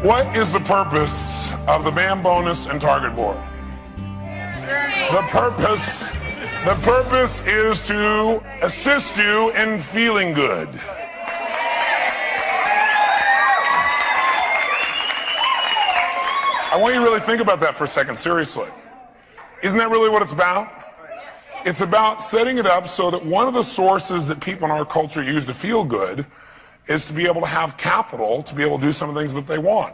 What is the purpose of the BAM bonus and target board? The purpose is to assist you in feeling good. I want you to really think about that for a second, seriously. Isn't that really what it's about? It's about setting it up so that one of the sources that people in our culture use to feel good is to be able to have capital to be able to do some of the things that they want.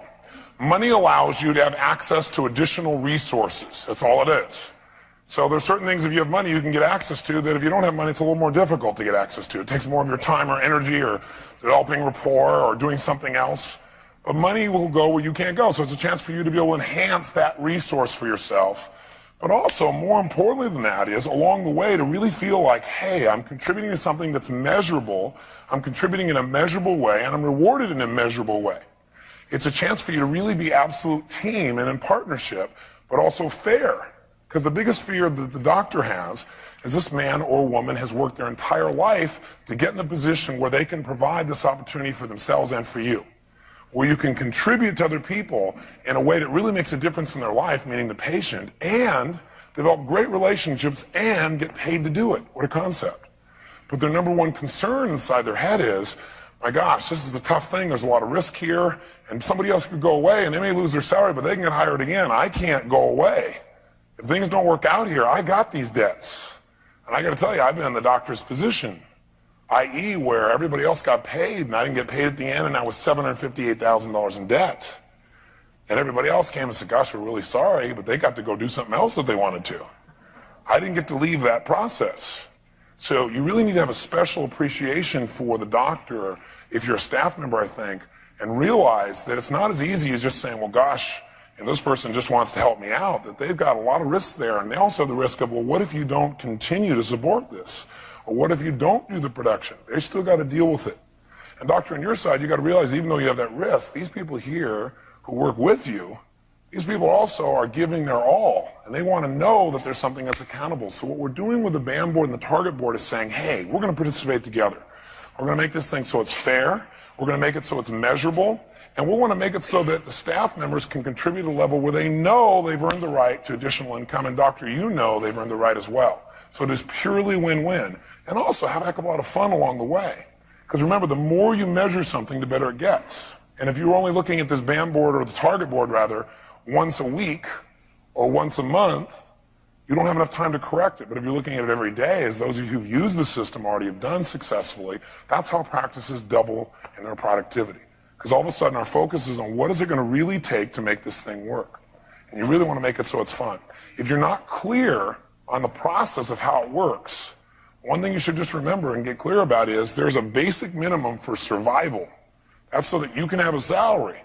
Money allows you to have access to additional resources. That's all it is. So there's certain things if you have money you can get access to that if you don't have money it's a little more difficult to get access to. It takes more of your time or energy or developing rapport or doing something else. But money will go where you can't go. So it's a chance for you to be able to enhance that resource for yourself. But also, more importantly than that is, along the way, to really feel like, hey, I'm contributing to something that's measurable, I'm contributing in a measurable way, and I'm rewarded in a measurable way. It's a chance for you to really be absolute team and in partnership, but also fair. Because the biggest fear that the doctor has is this man or woman has worked their entire life to get in the position where they can provide this opportunity for themselves and for you, where you can contribute to other people in a way that really makes a difference in their life, meaning the patient, and develop great relationships and get paid to do it. What a concept. But their number one concern inside their head is, my gosh, this is a tough thing, there's a lot of risk here, and somebody else could go away and they may lose their salary, but they can get hired again. I can't go away. If things don't work out here, I got these debts. And I gotta tell you, I've been in the doctor's position, i.e. where everybody else got paid and I didn't get paid at the end and I was $758,000 in debt. And everybody else came and said, gosh, we're really sorry, but they got to go do something else that they wanted to. I didn't get to leave that process. So you really need to have a special appreciation for the doctor, if you're a staff member, I think, and realize that it's not as easy as just saying, well, gosh, and this person just wants to help me out, that they've got a lot of risks there. And they also have the risk of, well, what if you don't continue to support this? Or what if you don't do the production? They still got to deal with it. And doctor, on your side, you got to realize even though you have that risk, these people here who work with you, these people also are giving their all. And they want to know that there's something that's accountable. So what we're doing with the BAM board and the target board is saying, hey, we're going to participate together. We're going to make this thing so it's fair. We're going to make it so it's measurable. And we want to make it so that the staff members can contribute at a level where they know they've earned the right to additional income. And doctor, you know they've earned the right as well. So it is purely win-win. And also have a heck of a lot of fun along the way. Because remember, the more you measure something, the better it gets. And if you're only looking at this BAM board, or the target board rather, once a week or once a month, you don't have enough time to correct it. But if you're looking at it every day, as those of you who've used the system already have done successfully, that's how practices double in their productivity. Because all of a sudden our focus is on what is it going to really take to make this thing work. And you really want to make it so it's fun. If you're not clear on the process of how it works, one thing you should just remember and get clear about is there's a basic minimum for survival. That's so that you can have a salary.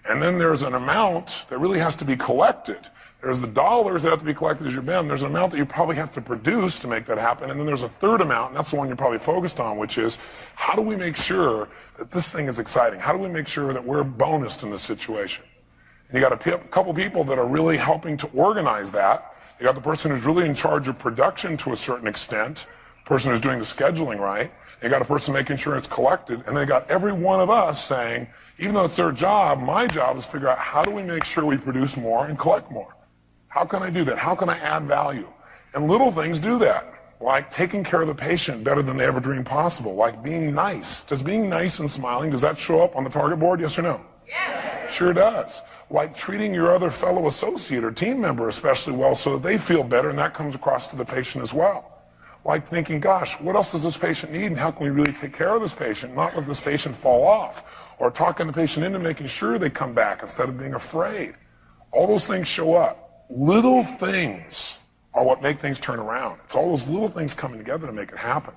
And then there's an amount that really has to be collected. There's the dollars that have to be collected as your BIM. There's an amount that you probably have to produce to make that happen. And then there's a third amount, and that's the one you're probably focused on, which is how do we make sure that this thing is exciting? How do we make sure that we're bonused in this situation? And you got a couple people that are really helping to organize that. You got the person who's really in charge of production to a certain extent, the person who's doing the scheduling right. You got a person making sure it's collected, and they got every one of us saying, even though it's their job, my job is to figure out how do we make sure we produce more and collect more? How can I do that? How can I add value? And little things do that, like taking care of the patient better than they ever dreamed possible, like being nice. Does being nice and smiling, does that show up on the target board, yes or no? Yes. Sure does. Like treating your other fellow associate or team member especially well so that they feel better, and that comes across to the patient as well. Like thinking, gosh, what else does this patient need, and how can we really take care of this patient, not let this patient fall off, or talking the patient into making sure they come back instead of being afraid. All those things show up. Little things are what make things turn around. It's all those little things coming together to make it happen.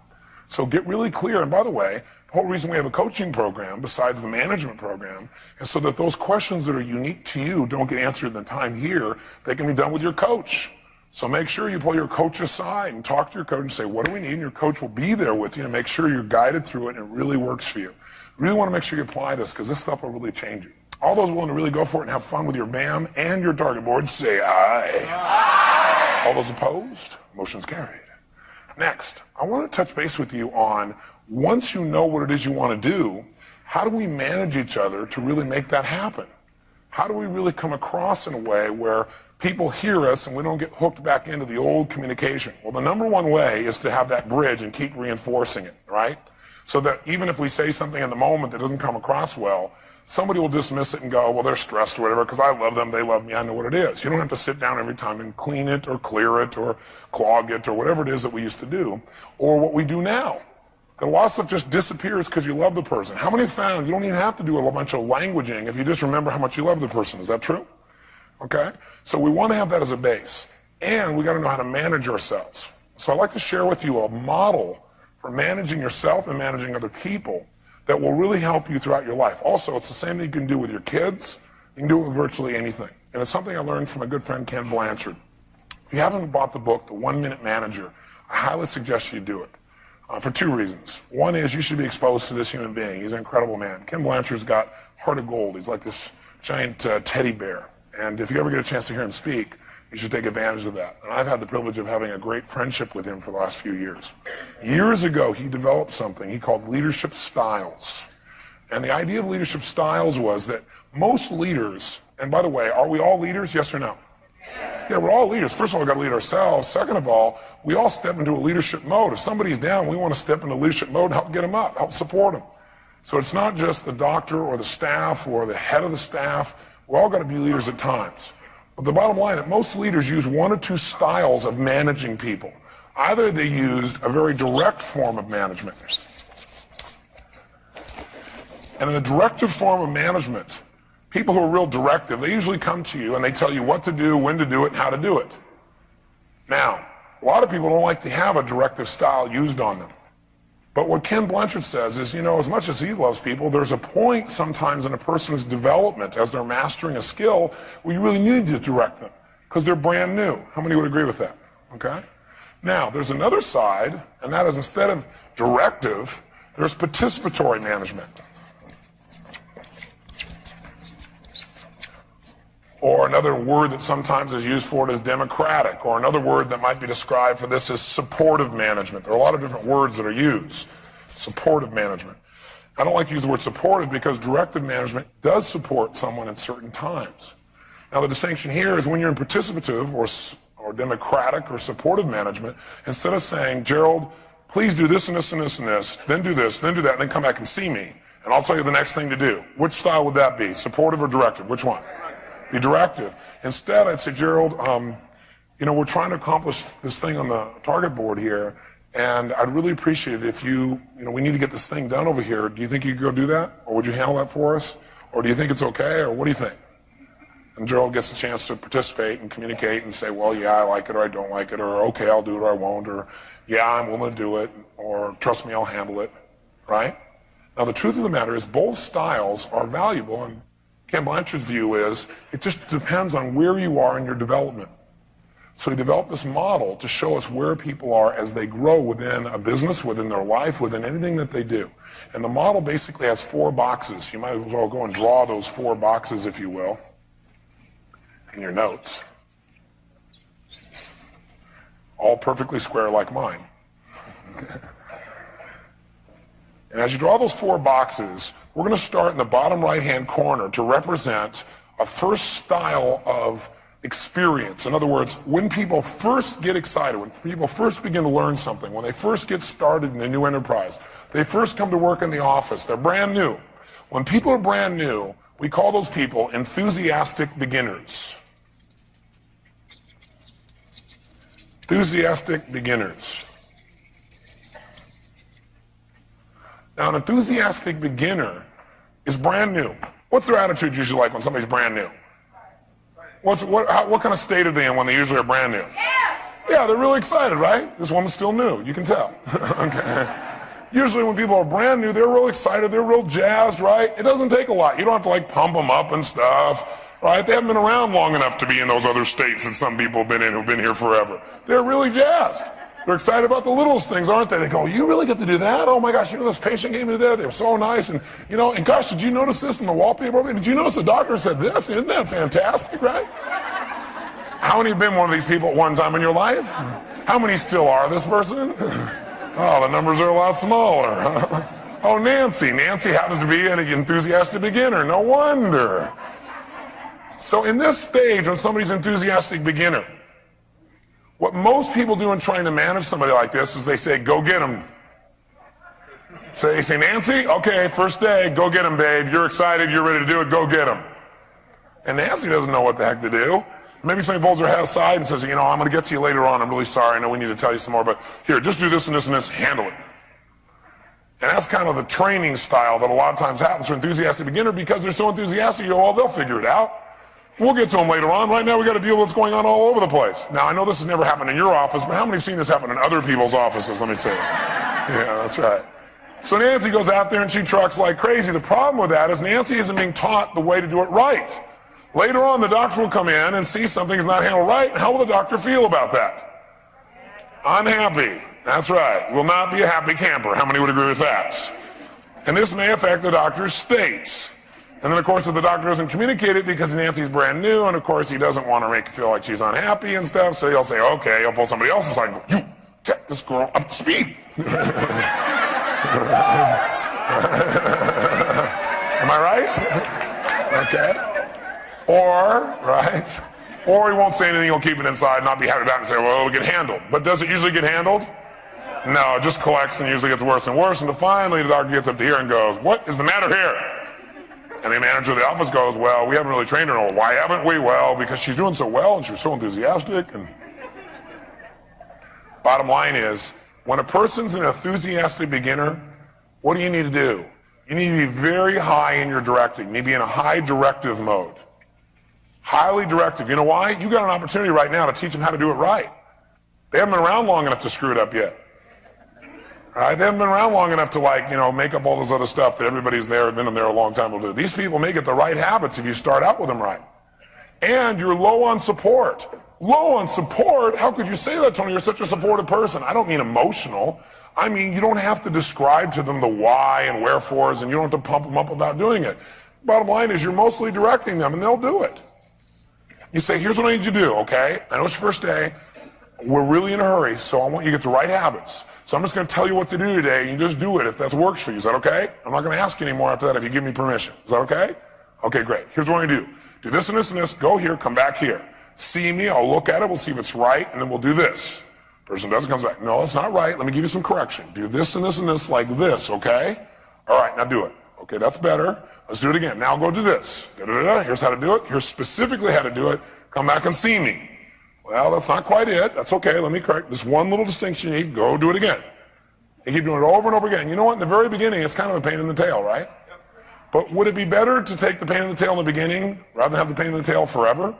So get really clear. And by the way, the whole reason we have a coaching program besides the management program is so that those questions that are unique to you don't get answered in the time here. They can be done with your coach. So make sure you pull your coach aside and talk to your coach and say, what do we need? And your coach will be there with you and make sure you're guided through it and it really works for you. You really want to make sure you apply this because this stuff will really change you. All those willing to really go for it and have fun with your BAM and your target board, say aye. Aye. All those opposed, motion's carried. Next, I want to touch base with you on, once you know what it is you want to do, how do we manage each other to really make that happen? How do we really come across in a way where people hear us and we don't get hooked back into the old communication? Well, the number one way is to have that bridge and keep reinforcing it, right? So that even if we say something in the moment that doesn't come across well, somebody will dismiss it and go, well, they're stressed or whatever, because I love them, they love me, I know what it is. You don't have to sit down every time and clean it or clear it or clog it or whatever it is that we used to do, or what we do now. And a lot of stuff just disappears because you love the person. How many have found you don't even have to do a bunch of languaging if you just remember how much you love the person? Is that true? Okay? So we want to have that as a base. And we got to know how to manage ourselves. So I'd like to share with you a model for managing yourself and managing other people that will really help you throughout your life. Also, it's the same thing you can do with your kids. You can do it with virtually anything. And it's something I learned from my good friend Ken Blanchard. If you haven't bought the book, The 1 Minute Manager, I highly suggest you do it. For two reasons. One is you should be exposed to this human being. He's an incredible man. Ken Blanchard's got heart of gold. He's like this giant teddy bear. And if you ever get a chance to hear him speak, you should take advantage of that. And I've had the privilege of having a great friendship with him for the last few years. Years ago, he developed something he called leadership styles. And the idea of leadership styles was that most leaders, and by the way, are we all leaders, yes or no? Yeah, we're all leaders. First of all, we've got to lead ourselves. Second of all, we all step into a leadership mode. If somebody's down, we want to step into leadership mode and help get them up, help support them. So it's not just the doctor or the staff or the head of the staff. We're all got to be leaders at times. But the bottom line is that most leaders use one or two styles of managing people. Either they used a very direct form of management. And in the directive form of management, people who are real directive, they usually come to you and they tell you what to do, when to do it, and how to do it. Now, a lot of people don't like to have a directive style used on them. But what Ken Blanchard says is, you know, as much as he loves people, there's a point sometimes in a person's development as they're mastering a skill where you really need to direct them because they're brand new. How many would agree with that? Okay? Now, there's another side, and that is instead of directive, there's participatory management. Or another word that sometimes is used for it is democratic, or another word that might be described for this is supportive management. There are a lot of different words that are used. Supportive management. I don't like to use the word supportive because directive management does support someone at certain times. Now the distinction here is when you're in participative or democratic or supportive management, instead of saying, Gerald, please do this and this and this and this, then do this, then do that, and then come back and see me, and I'll tell you the next thing to do. Which style would that be? Supportive or directive? Which one? Be directive. Instead, I'd say, Gerald, you know, we're trying to accomplish this thing on the target board here, and I'd really appreciate it if you know, we need to get this thing done over here. Do you think you could go do that? Or would you handle that for us? Or do you think it's okay? Or what do you think? And Gerald gets a chance to participate and communicate and say, well, yeah, I like it, or I don't like it, or okay, I'll do it, or I won't, or yeah, I'm willing to do it, or trust me, I'll handle it, right? Now, the truth of the matter is both styles are valuable, and Ken Blanchard's view is it just depends on where you are in your development. So he developed this model to show us where people are as they grow within a business, within their life, within anything that they do. And the model basically has 4 boxes. You might as well go and draw those 4 boxes, if you will, in your notes. All perfectly square like mine. And as you draw those 4 boxes, we're going to start in the bottom right-hand corner to represent a first style of experience. In other words, when people first get excited, when people first begin to learn something, when they first get started in a new enterprise, they first come to work in the office, they're brand new. When people are brand new, we call those people enthusiastic beginners. Enthusiastic beginners. Now, an enthusiastic beginner is brand new. What's their attitude usually like when somebody's brand new? What kind of state are they in when they usually are brand new? Yeah, they're really excited, right? This woman's still new, you can tell. Okay. Usually when people are brand new, they're real excited, they're real jazzed, right? It doesn't take a lot. You don't have to like pump them up and stuff, right? They haven't been around long enough to be in those other states that some people have been in who've been here forever. They're really jazzed. They're excited about the littlest things, aren't they? They go, you really get to do that? Oh my gosh, you know this patient came in there, they were so nice, and you know, and gosh, did you notice this in the wallpaper? Did you notice the doctor said this? Isn't that fantastic, right? How many have been one of these people at one time in your life? How many still are this person? Oh, the numbers are a lot smaller. Oh, Nancy. Nancy happens to be an enthusiastic beginner. No wonder. So in this stage, when somebody's enthusiastic beginner, what most people do in trying to manage somebody like this is they say, go get him. So they say, Nancy, okay, first day, go get him, babe. You're excited, you're ready to do it, go get him. And Nancy doesn't know what the heck to do. Maybe somebody pulls her head aside and says, you know, I'm going to get to you later on. I'm really sorry. I know we need to tell you some more, but here, just do this and this and this. Handle it. And that's kind of the training style that a lot of times happens for enthusiastic beginner because they're so enthusiastic, you go, well, they'll figure it out. We'll get to them later on. Right now, we got to deal with what's going on all over the place. Now, I know this has never happened in your office, but how many have seen this happen in other people's offices? Let me say it. Yeah, that's right. So Nancy goes out there and she trucks like crazy. The problem with that is Nancy isn't being taught the way to do it right. Later on, the doctor will come in and see something is not handled right. How will the doctor feel about that? Unhappy. That's right. Will not be a happy camper. How many would agree with that? And this may affect the doctor's state. And then, of course, if the doctor doesn't communicate it because Nancy's brand new, and, of course, he doesn't want to make her feel like she's unhappy and stuff, so he'll say, okay, he'll pull somebody else aside and go, you, get this girl up to speed. Am I right? Okay. Or he won't say anything, he'll keep it inside, not be happy about it and say, well, it'll get handled. But does it usually get handled? No, it just collects and usually gets worse and worse. And finally, the doctor gets up to here and goes, what is the matter here? And the manager of the office goes, well, we haven't really trained her. Well, why haven't we? Well, because she's doing so well and she's so enthusiastic. And bottom line is, when a person's an enthusiastic beginner, what do you need to do? You need to be very high in your directing. You need to be in a high directive mode. Highly directive. You know why? You got an opportunity right now to teach them how to do it right. They haven't been around long enough to screw it up yet. All right? They haven't been around long enough to, like, you know, make up all this other stuff that everybody's there, been in there a long time will do. These people may get the right habits if you start out with them right. And you're low on support. Low on support? How could you say that, Tony? You're such a supportive person. I don't mean emotional. I mean, you don't have to describe to them the why and wherefores, and you don't have to pump them up about doing it. Bottom line is you're mostly directing them, and they'll do it. You say, here's what I need you to do, okay? I know it's your first day. We're really in a hurry, so I want you to get the right habits. So I'm just going to tell you what to do today, and you just do it if that works for you. Is that okay? I'm not going to ask you anymore after that if you give me permission. Is that okay? Okay, great. Here's what I'm going to do. Do this and this and this. Go here. Come back here. See me. I'll look at it. We'll see if it's right, and then we'll do this. Person does it, comes back. No, it's not right. Let me give you some correction. Do this and this and this like this, okay? All right, now do it. Okay, that's better. Let's do it again. Now go do this. Da-da-da-da. Here's how to do it. Here's specifically how to do it. Come back and see me. Well, that's not quite it. That's okay. Let me correct this one little distinction you need. Go do it again. You keep doing it over and over again. You know what? In the very beginning, it's kind of a pain in the tail, right? But would it be better to take the pain in the tail in the beginning rather than have the pain in the tail forever?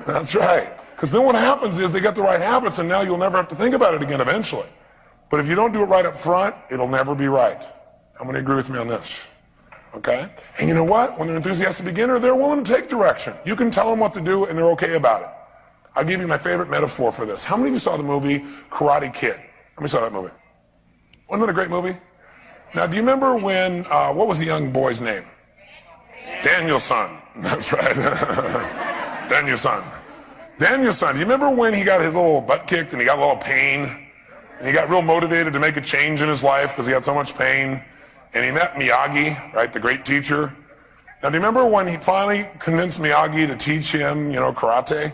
That's right. Because then what happens is they get the right habits, and now you'll never have to think about it again eventually. But if you don't do it right up front, it'll never be right. How many agree with me on this? Okay? And you know what? When they're an enthusiastic beginner, they're willing to take direction. You can tell them what to do, and they're okay about it. I'll give you my favorite metaphor for this. How many of you saw the movie Karate Kid? How many saw that movie? Wasn't that a great movie? Now, do you remember when, what was the young boy's name? Daniel-san. That's right. Daniel-san. Daniel-san, do you remember when he got his little butt kicked and he got a little pain? And he got real motivated to make a change in his life because he had so much pain. And he met Miyagi, right, the great teacher. Now, do you remember when he finally convinced Miyagi to teach him, you know, karate?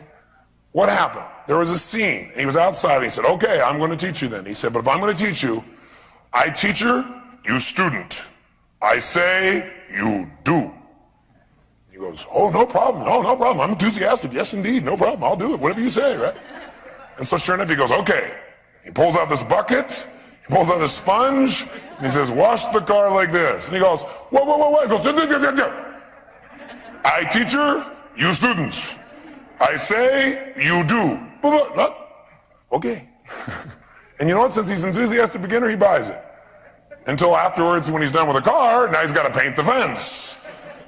What happened? There was a scene. He was outside and he said, okay, I'm going to teach you then. He said, but if I'm going to teach you, I teacher, you student. I say, you do. He goes, oh, no problem. No, no problem. I'm enthusiastic. Yes, indeed. No problem. I'll do it. Whatever you say, right? And so sure enough, he goes, okay. He pulls out this bucket. He pulls out this sponge. And he says, wash the car like this. And he goes, whoa, whoa, whoa, whoa. He goes, I teacher, you students. I say, you do. Okay. And you know what? Since he's an enthusiastic beginner, he buys it. Until afterwards, when he's done with the car, now he's got to paint the fence.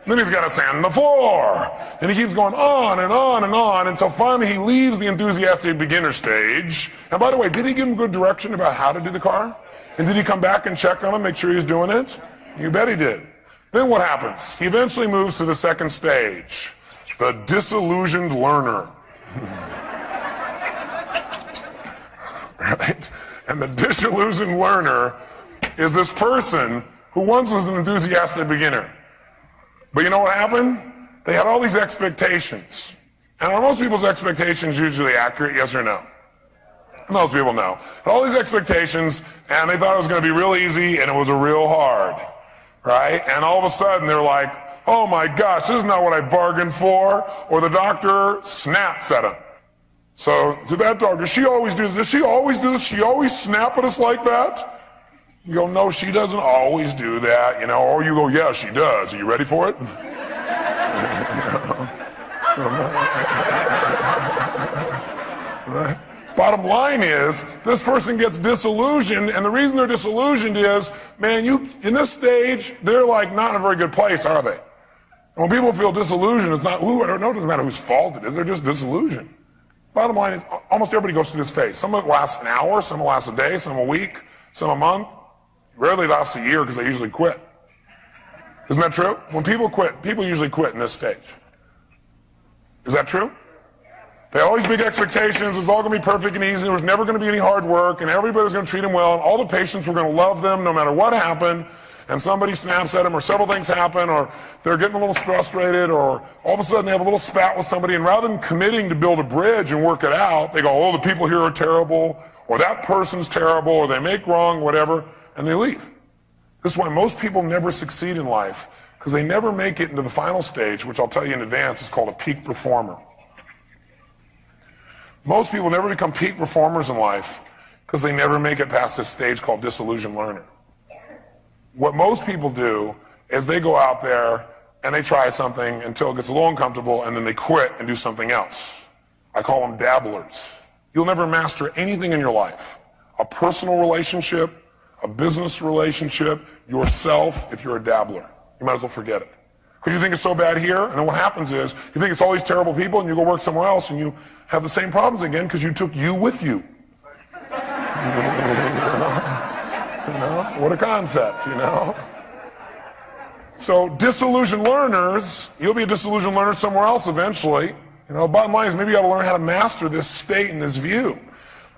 Then he's got to sand the floor. And he keeps going on and on and on until finally he leaves the enthusiastic beginner stage. And by the way, did he give him good direction about how to do the car? And did he come back and check on him, make sure he's doing it? You bet he did. Then what happens? He eventually moves to the second stage, the disillusioned learner. Right? And the disillusioned learner is this person who once was an enthusiastic beginner. But you know what happened? They had all these expectations. And are most people's expectations usually accurate, yes or no? Most people know. All these expectations, and they thought it was going to be real easy, and it was real hard, right? And all of a sudden, they're like, oh my gosh, this is not what I bargained for, or the doctor snaps at them. So, to that doctor, does she always do this? Does she always do this? She always snap at us like that? You go, no, she doesn't always do that, you know, or you go, yeah, she does. Are you ready for it? Right? Bottom line is, this person gets disillusioned, and the reason they're disillusioned is, man, in this stage, they're like not in a very good place, are they? And when people feel disillusioned, it's not it doesn't matter whose fault it is, they're just disillusioned. Bottom line is, almost everybody goes through this phase. Some of it lasts an hour, some will last a day, some a week, some a month. Rarely lasts a year because they usually quit. Isn't that true? When people quit, people usually quit in this stage. Is that true? They have all these big expectations, it's all going to be perfect and easy, there's never going to be any hard work, and everybody's going to treat them well, and all the patients were going to love them no matter what happened, and somebody snaps at them, or several things happen, or they're getting a little frustrated, or all of a sudden they have a little spat with somebody, and rather than committing to build a bridge and work it out, they go, oh, the people here are terrible, or that person's terrible, or they make wrong, whatever, and they leave. This is why most people never succeed in life, because they never make it into the final stage, which I'll tell you in advance is called a peak performer. Most people never become peak performers in life because they never make it past this stage called disillusioned learner. What most people do is they go out there and they try something until it gets a little uncomfortable and then they quit and do something else. I call them dabblers. You'll never master anything in your life. A personal relationship, a business relationship, yourself, if you're a dabbler. You might as well forget it. Because you think it's so bad here, and then what happens is you think it's all these terrible people and you go work somewhere else and you have the same problems again because you took you with you. You know? What a concept, you know? So disillusioned learners, you'll be a disillusioned learner somewhere else eventually. You know, bottom line is maybe you got to learn how to master this state and this view.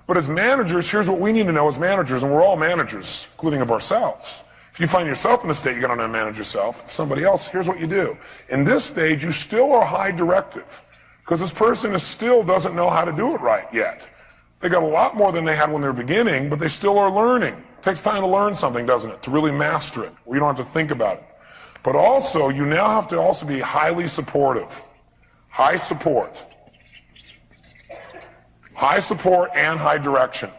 But as managers, here's what we need to know as managers, and we're all managers, including of ourselves. If you find yourself in a state, you got to know how to manage yourself. If somebody else, here's what you do. In this stage, you still are high directive. Because this person still doesn't know how to do it right yet. They got a lot more than they had when they were beginning, but they still are learning. It takes time to learn something, doesn't it? To really master it, where you don't have to think about it. But also, you now have to also be highly supportive. High support. High support and high direction.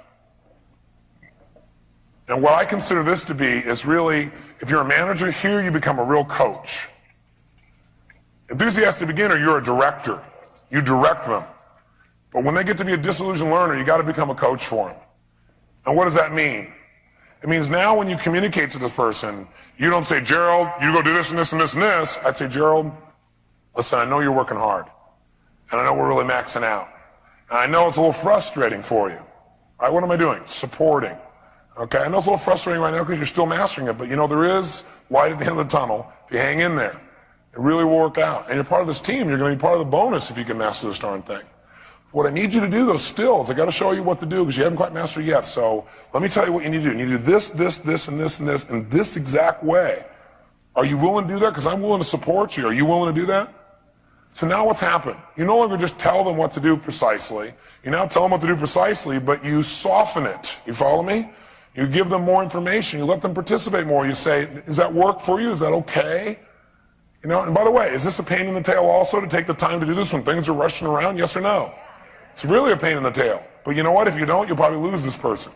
And what I consider this to be is really, if you're a manager, here you become a real coach. Enthusiastic beginner, you're a director. You direct them. But when they get to be a disillusioned learner, you got to become a coach for them. And what does that mean? It means now when you communicate to the person, you don't say, Gerald, you go do this and this and this and this. I'd say, Gerald, listen, I know you're working hard. And I know we're really maxing out. And I know it's a little frustrating for you. All right, what am I doing? Supporting. Okay, I know it's a little frustrating right now because you're still mastering it, but you know there is light at the end of the tunnel if you hang in there. It really will work out. And you're part of this team. You're going to be part of the bonus if you can master this darn thing. What I need you to do, though, still, is I got to show you what to do because you haven't quite mastered it yet. So let me tell you what you need to do. You need to do this, this, this, and this, and this, in this exact way. Are you willing to do that? Because I'm willing to support you. Are you willing to do that? So now what's happened? You no longer just tell them what to do precisely. You now tell them what to do precisely, but you soften it. You follow me? You give them more information. You let them participate more. You say, does that work for you? Is that okay? You know, and by the way, is this a pain in the tail also to take the time to do this when things are rushing around? Yes or no? It's really a pain in the tail. But you know what? If you don't, you'll probably lose this person.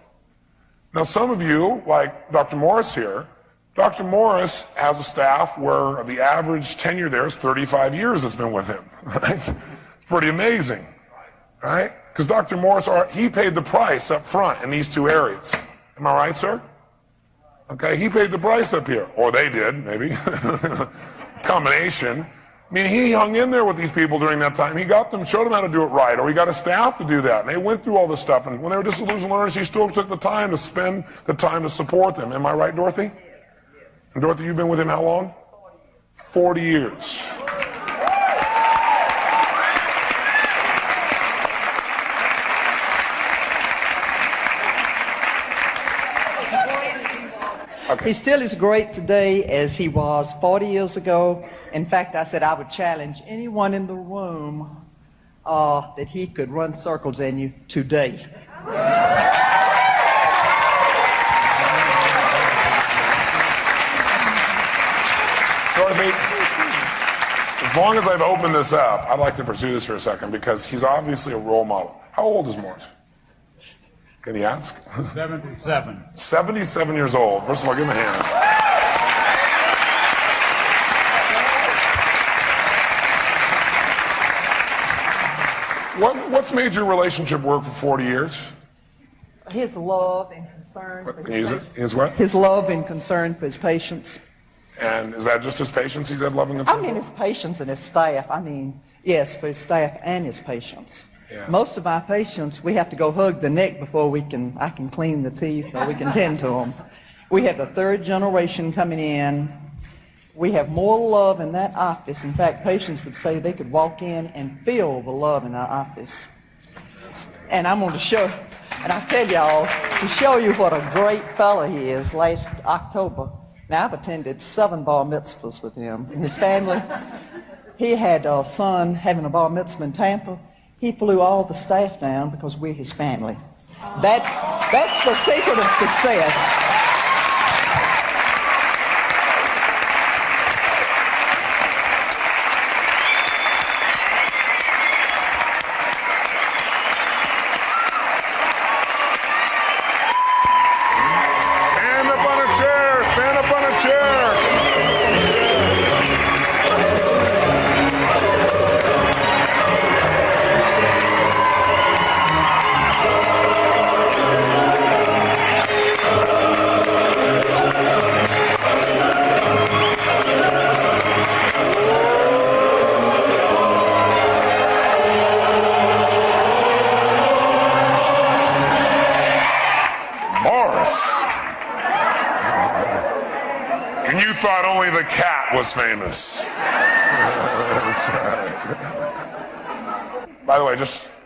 Now, some of you, like Dr. Morris here, Dr. Morris has a staff where the average tenure there is 35 years it's been with him. Right? It's pretty amazing. Right? Because Dr. Morris, he paid the price up front in these two areas. Am I right, sir? Okay, he paid the price up here. Or they did, maybe. Combination. I mean, he hung in there with these people during that time. He got them, showed them how to do it right, or he got a staff to do that. And they went through all this stuff. And when they were disillusioned learners, he still took the time to spend the time to support them. Am I right, Dorothy? And Dorothy, you've been with him how long? 40 years. Okay. He still is great today as he was 40 years ago. In fact, I said I would challenge anyone in the room that he could run circles in you today. Dorothy, as long as I've opened this up, I'd like to pursue this for a second because he's obviously a role model. How old is Morris? Can he ask? 77. 77 years old. First of all, give him a hand. What's made your relationship work for 40 years? His love and concern. Can you use it? His what? His love and concern for his patients. And is that just his patients he's had loving and I mean his patients and his staff. I mean, yes, for his staff and his patients. Yeah. Most of my patients, we have to go hug the neck before I can clean the teeth or we can tend to them. We have the third generation coming in. We have more love in that office. In fact, patients would say they could walk in and feel the love in our office. And I'm going to show, and I tell y'all, to show you what a great fellow he is, last October, now I've attended 7 bar mitzvahs with him and his family. He had a son having a bar mitzvah in Tampa. He flew all the staff down because we're his family. That's the secret of success. Stand up on a chair. Stand up on a chair. Morris. And you thought only the cat was famous. That's right. By the way,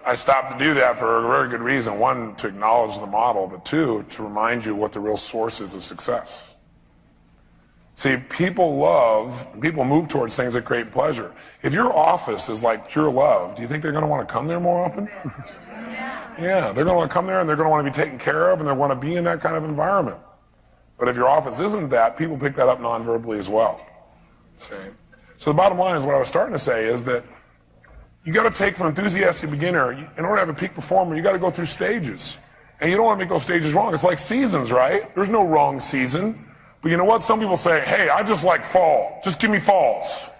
I stopped to do that for a very good reason. One, to acknowledge the model, but two, to remind you what the real source is of success. See, people move towards things that create pleasure. If your office is like pure love, do you think they're going to want to come there more often? Yeah, they're going to want to come there and they're going to want to be taken care of and they want to be in that kind of environment. But if your office isn't that, people pick that up non-verbally as well. See? So the bottom line is what I was starting to say is that you got to take from enthusiastic beginner, in order to have a peak performer, you got to go through stages. And you don't want to make those stages wrong. It's like seasons, right? There's no wrong season. But you know what? Some people say, hey, I just like fall. Just give me falls.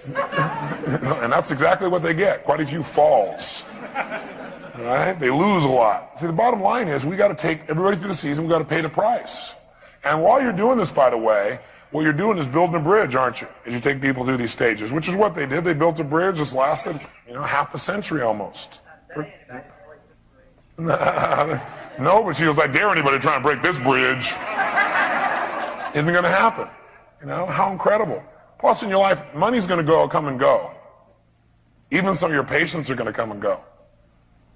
And that's exactly what they get. Quite a few falls. All right? They lose a lot. See, the bottom line is we got to take everybody through the season. We got to pay the price. And while you're doing this, by the way, what you're doing is building a bridge, aren't you? As you take people through these stages, which is what they did. They built a bridge that's lasted, half a century almost. No, but she was like, dare anybody try and break this bridge. Isn't going to happen. How incredible. Plus in your life, money's going to come and go. Even some of your patients are going to come and go.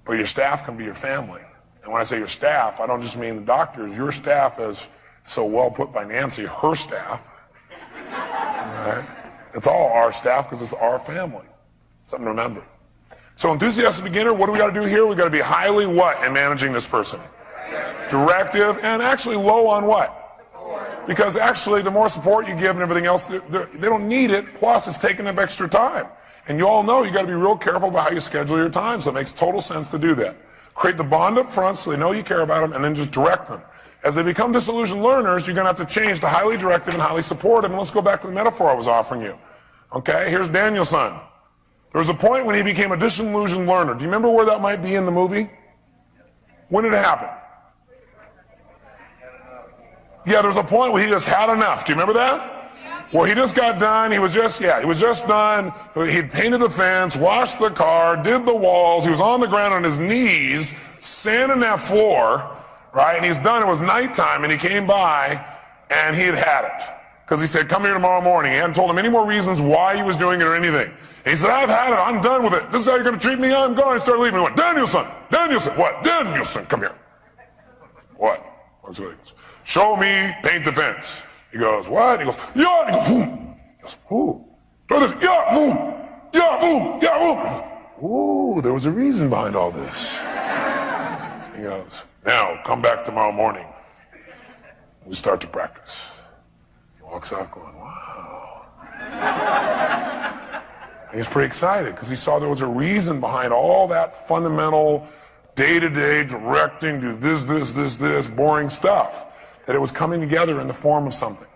But your staff can be your family. And when I say your staff, I don't just mean the doctors. Your staff is so well put by Nancy, her staff. Right? It's all our staff because it's our family. Something to remember. So enthusiastic beginner, what do we got to do here? We got to be highly what in managing this person? Directive, and actually low on what? Because actually the more support you give and everything else, they don't need it, plus it's taking up extra time. And you all know you got to be real careful about how you schedule your time, so it makes total sense to do that. Create the bond up front so they know you care about them, and then just direct them. As they become disillusioned learners, you're going to have to change to highly directive and highly supportive. And let's go back to the metaphor I was offering you. Okay, here's Daniel's son. There was a point when he became a disillusioned learner. Do you remember where that might be in the movie? When did it happen? Yeah, there's a point where he just had enough. Do you remember that? Well, he just got done. He was just done. He'd painted the fence, washed the car, did the walls. He was on the ground on his knees, sanding that floor, right? And he's done. It was nighttime, and he came by, and he had it. Because he said, come here tomorrow morning. He hadn't told him any more reasons why he was doing it or anything. And he said, I've had it. I'm done with it. This is how you're going to treat me? I'm going. He started leaving. He went, Danielson. Danielson. What? Danielson, come here. What? show me paint the fence. He goes, what? He goes, yeah. He goes, boom. He goes, ooh. Try this, yeah, boom. Yeah, boom. Yeah, boom. Ooh, there was a reason behind all this. He goes, now come back tomorrow morning. We start to practice. He walks out going, wow. And he's pretty excited because he saw there was a reason behind all that fundamental day-to-day directing, do this, boring stuff, that it was coming together in the form of something.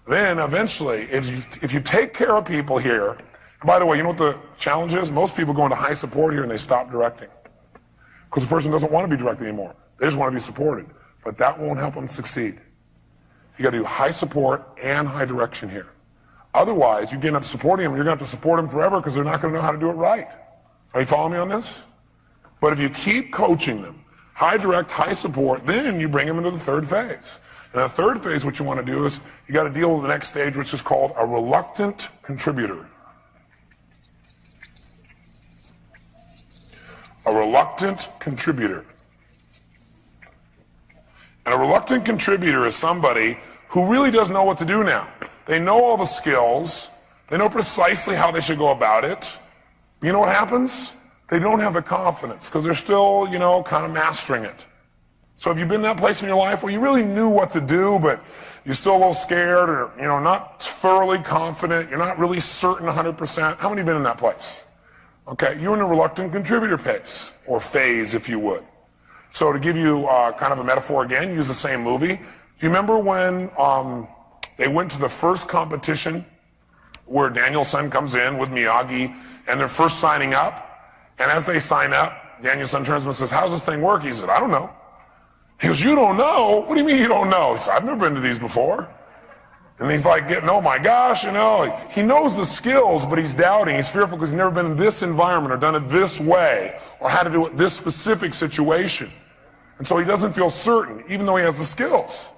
Then eventually, if you take care of people here, and by the way, you know what the challenge is? Most people go into high support here and they stop directing because the person doesn't want to be directed anymore. They just want to be supported. But that won't help them succeed. You got to do high support and high direction here. Otherwise, you end up supporting them, you're going to have to support them forever because they're not going to know how to do it right. Are you following me on this? But if you keep coaching them, high direct, high support, then you bring them into the third phase. And the third phase, what you want to do is you got to deal with the next stage, which is called a reluctant contributor. A reluctant contributor. And a reluctant contributor is somebody who really doesn't know what to do now. They know all the skills. They know precisely how they should go about it. But you know what happens? They don't have the confidence because they're still, kind of mastering it. So have you been in that place in your life where you really knew what to do, but you're still a little scared or, not thoroughly confident, you're not really certain 100%? How many have been in that place? Okay, you're in a reluctant contributor phase, or phase, if you would. So to give you kind of a metaphor again, use the same movie. Do you remember when they went to the first competition where Daniel-san comes in with Miyagi and they're first signing up? And as they sign up, Daniel-san turns to him and says, how's this thing work? He said, I don't know. He goes, you don't know? What do you mean you don't know? He said, I've never been to these before. And he's like getting, oh my gosh, he knows the skills, but he's doubting. He's fearful because he's never been in this environment or done it this way or had to do it this specific situation. And so he doesn't feel certain, even though he has the skills.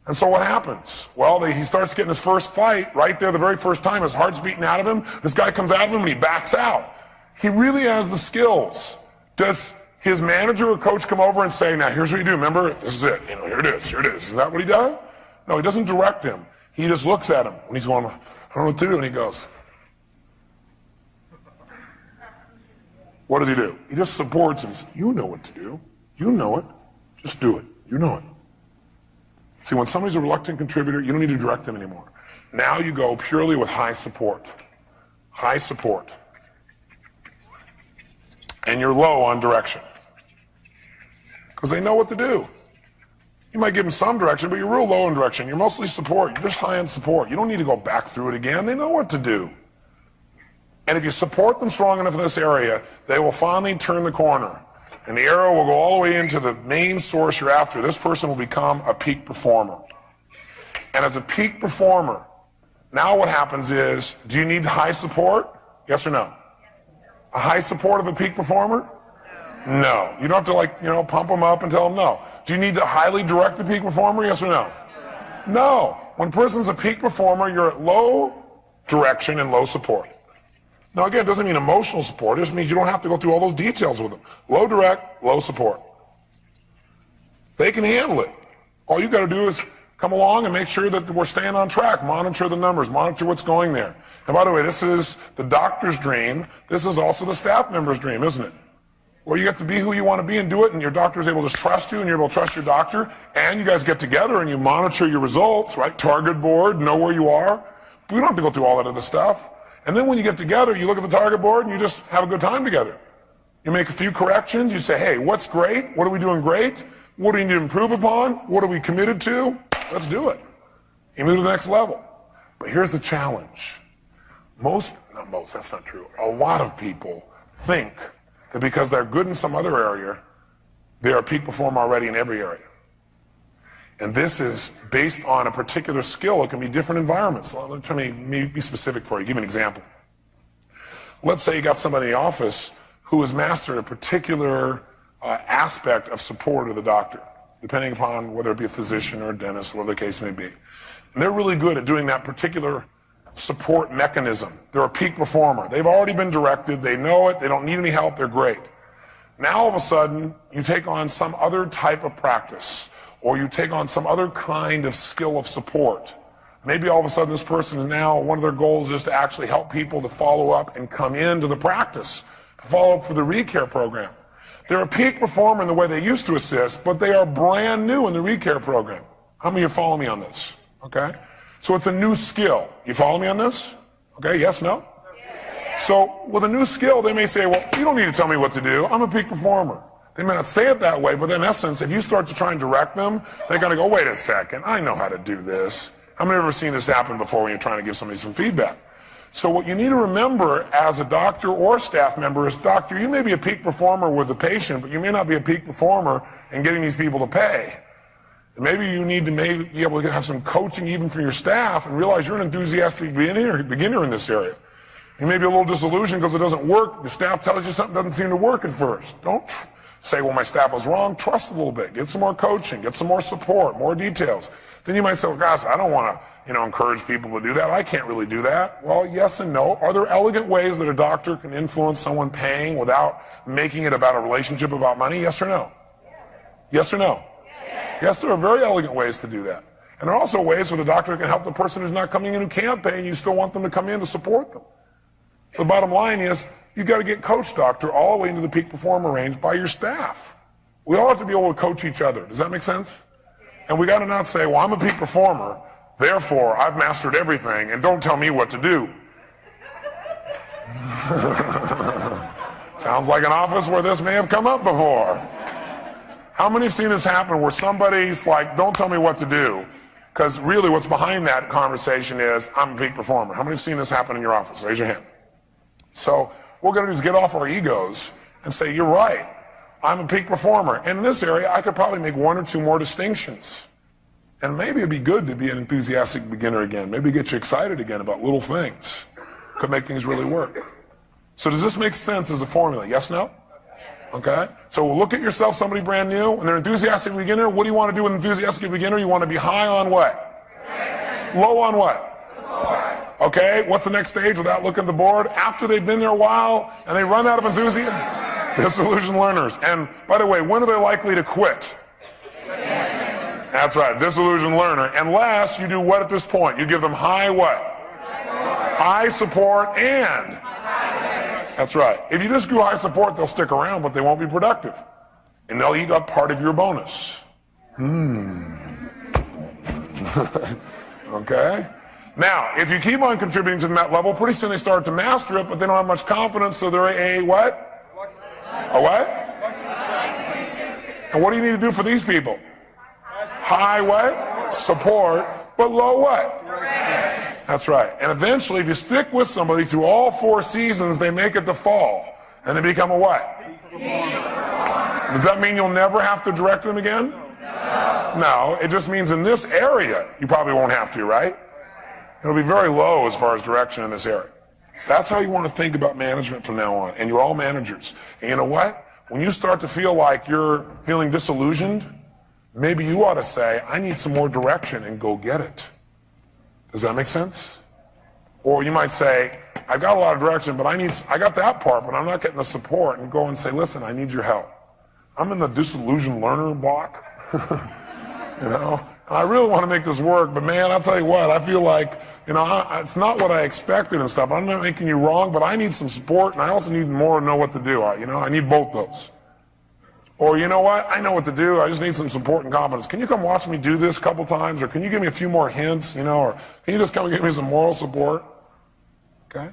And so what happens? Well, he starts getting his first fight right there the very first time. His heart's beating out of him. This guy comes out of him and he backs out. He really has the skills. Does his manager or coach come over and say, now here's what you do, remember? This is it. Here it is. Is that what he does? No, he doesn't direct him. He just looks at him when he's going, I don't know what to do, and he goes. What does he do? He just supports him. He says, you know what to do. You know it. Just do it. You know it. See, when somebody's a reluctant contributor, you don't need to direct them anymore. Now you go purely with high support. High support. And you're low on direction. Because they know what to do. You might give them some direction, but you're real low on direction. You're mostly support. You're just high on support. You don't need to go back through it again. They know what to do. And if you support them strong enough in this area, they will finally turn the corner. And the arrow will go all the way into the main source you're after. This person will become a peak performer. And as a peak performer, now what happens is, do you need high support? Yes or no? Yes. A high support of a peak performer? No. You don't have to pump them up and tell them no. Do you need to highly direct a peak performer? Yes or no? No. When a person's a peak performer, you're at low direction and low support. Now again, it doesn't mean emotional support. It just means you don't have to go through all those details with them. Low direct, low support. They can handle it. All you got to do is come along and make sure that we're staying on track. Monitor the numbers. Monitor what's going there. And by the way, this is the doctor's dream. This is also the staff member's dream, isn't it? Where you get to be who you want to be and do it, and your doctor is able to trust you, and you're able to trust your doctor, and you guys get together and you monitor your results, right? Target board, know where you are. But we don't have to go through all that other stuff. And then when you get together, you look at the target board and you just have a good time together. You make a few corrections. You say, hey, what's great? What are we doing great? What do we need to improve upon? What are we committed to? Let's do it. You move to the next level. But here's the challenge. Not most, that's not true. A lot of people think that because they're good in some other area, they're a peak performer already in every area. And this is based on a particular skill. It can be different environments. So let me be specific for you. Give you an example. Let's say you got somebody in the office who has mastered a particular aspect of support of the doctor, depending upon whether it be a physician or a dentist, whatever the case may be. And they're really good at doing that particular support mechanism. They're a peak performer. They've already been directed. They know it. They don't need any help. They're great. Now all of a sudden, you take on some other type of practice. or you take on some other kind of skill of support. Maybe all of a sudden this person is now, one of their goals is to actually help people to follow up and come into the practice, to follow up for the ReCare program. They're a peak performer in the way they used to assist, but they are brand new in the ReCare program. How many of you follow me on this? Okay? So it's a new skill. You follow me on this? Okay, yes, no? Yes. So with a new skill, they may say, well, you don't need to tell me what to do. I'm a peak performer. They may not say it that way, but in essence, if you start to try and direct them, they're going to go, wait a second, I know how to do this. How many of you have ever seen this happen before when you're trying to give somebody some feedback? So what you need to remember as a doctor or staff member is, doctor, you may be a peak performer with the patient, but you may not be a peak performer in getting these people to pay. And maybe you need to be able to have some coaching even from your staff and realize you're an enthusiastic beginner in this area. You may be a little disillusioned because it doesn't work. The staff tells you something doesn't seem to work at first. Don't say, well, my staff was wrong. Trust a little bit. Get some more coaching. Get some more support, more details. Then you might say, well, gosh, I don't want to, encourage people to do that. I can't really do that. Well, yes and no. Are there elegant ways that a doctor can influence someone paying without making it about a relationship about money? Yes or no? Yes or no? Yes, there are very elegant ways to do that. And there are also ways where the doctor can help the person who's not coming in who can't pay, and you still want them to come in to support them. So the bottom line is, you've got to get coached, doctor, all the way into the peak performer range by your staff. We all have to be able to coach each other. Does that make sense? And we got to not say, well, I'm a peak performer, therefore I've mastered everything, and don't tell me what to do. Sounds like an office where this may have come up before. How many have seen this happen where somebody's like, don't tell me what to do? Because really what's behind that conversation is, I'm a peak performer. How many have seen this happen in your office? Raise your hand. So what we're going to do is get off our egos and say, you're right. I'm a peak performer. And in this area, I could probably make one or two more distinctions. And maybe it'd be good to be an enthusiastic beginner again. Maybe get you excited again about little things. Could make things really work. So does this make sense as a formula? Yes, no? Okay? So we'll look at yourself, somebody brand new, and they're an enthusiastic beginner. What do you want to do with an enthusiastic beginner? You want to be high on what? Low on what? Okay, what's the next stage without looking at the board? After they've been there a while and they run out of enthusiasm? Disillusioned learners. And by the way, when are they likely to quit? That's right, disillusioned learner. Unless you do what at this point? You give them high what? High support and? That's right. If you just do high support, they'll stick around, but they won't be productive. And they'll eat up part of your bonus. Okay? Now, if you keep on contributing to that level, pretty soon they start to master it, but they don't have much confidence, so they're a what? A what? And what do you need to do for these people? High what? Support, but low what? That's right. And eventually, if you stick with somebody through all 4 seasons, they make it to fall. And they become a what? Does that mean you'll never have to direct them again? No. It just means in this area, you probably won't have to, right? It'll be very low as far as direction in this area. That's how you want to think about management from now on. And you're all managers. And you know what? When you start to feel like you're feeling disillusioned, maybe you ought to say, I need some more direction, and go get it. Does that make sense? Or you might say, I've got a lot of direction, but I got that part, but I'm not getting the support, and go and say, listen, I need your help. I'm in the disillusioned learner block. And I really want to make this work, but man, I'll tell you what, I feel like, it's not what I expected and stuff. I'm not making you wrong, but I need some support, and I also need more to know what to do. I need both those. Or you know what, I know what to do, I just need some support and confidence. Can you come watch me do this a couple times, or can you give me a few more hints, or can you just come and give me some moral support? Okay?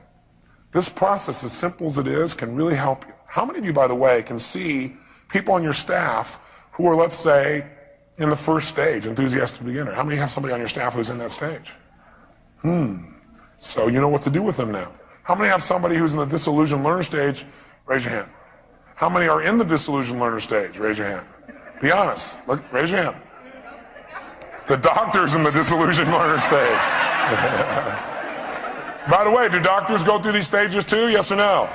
This process, as simple as it is, can really help you. How many of you, by the way, can see people on your staff who are, let's say, in the first stage, enthusiastic beginner? How many have somebody on your staff who's in that stage? So you know what to do with them now. How many have somebody who's in the disillusioned learner stage? Raise your hand. How many are in the disillusioned learner stage? Raise your hand. Be honest. Look, raise your hand. The doctor's in the disillusioned learner stage. By the way, do doctors go through these stages too? Yes or no?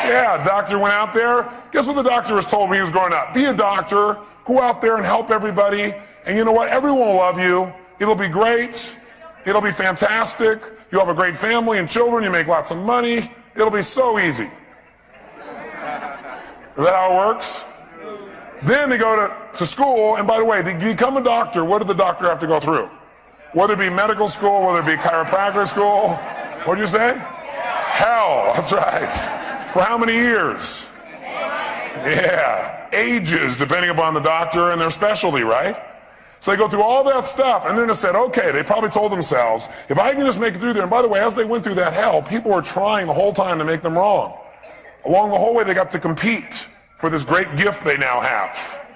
Yeah, doctor went out there. Guess what the doctor was told when he was growing up? Be a doctor. Go out there and help everybody. And you know what? Everyone will love you. It'll be great. It'll be fantastic. You'll have a great family and children. You make lots of money. It'll be so easy. Is that how it works? Then they go to school, and by the way, to become a doctor, what did the doctor have to go through? Whether it be medical school, whether it be chiropractic school, what did you say? Hell, that's right. For how many years? Yeah, ages, depending upon the doctor and their specialty, right? So they go through all that stuff, and then they said, okay, they probably told themselves, if I can just make it through there, and by the way, as they went through that hell, people were trying the whole time to make them wrong. Along the whole way, they got to compete for this great gift they now have.